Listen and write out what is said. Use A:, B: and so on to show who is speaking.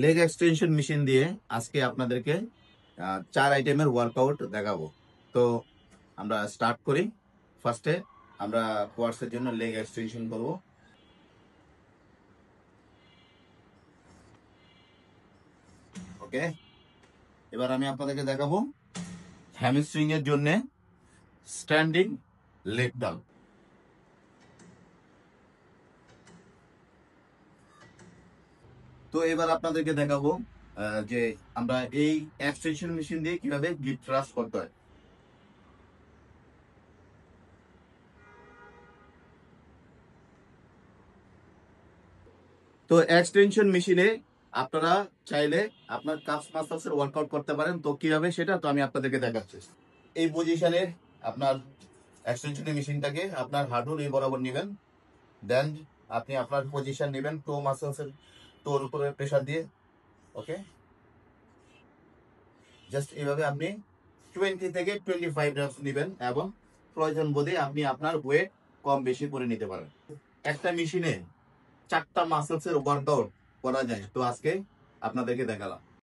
A: Leg extension machine দিয়ে আজকে আপনাদেরকে 4 আইটেমের ওয়ার্কআউট দেখাবো। তো আমরা স্টার্ট করি। ফার্স্টে আমরা কোয়ার্সের জন্য লেগ এক্সটেনশন করব। ওকে, এবার আমি আপনাদেরকে দেখাবো হ্যামস্ট্রিং এর জন্য স্ট্যান্ডিং লেগ ডাউন। তো এবার আপনাদেরকে দেখাবো যে আমরা এই এক্সটেনশন মেশিন দিয়ে কিভাবে গ্রিপ থ্রাস্ট করতে হয়। তো এক্সটেনশন মেশিনে আপনারা চাইলে আপনার কাফ মাসলসের ওয়ার্কআউট করতে পারেন। তো কিভাবে সেটা তো আমি আপনাদেরকে দেখাচ্ছি। এই পজিশনে আপনার এক্সটেনশন মেশিনটাকে আপনার হাঁটুর এই বরাবর নেবেন। দেন আপনি আপনার পজিশন নেবেন টো মাসলসের টোর উপরে প্রেসার দিয়ে। ওকে, জাস্ট এইভাবে আপনি 20 থেকে 25 রেপস নেবেন এবং প্রয়োজন বোধে আপনি আপনার ওয়েট কম বেশি করে নিতে পারেন। একটা মেশিনে 4টা মাসলসের ওয়ার্কআউট করা যায়, তো আজকে আপনাদেরকে দেখালাম।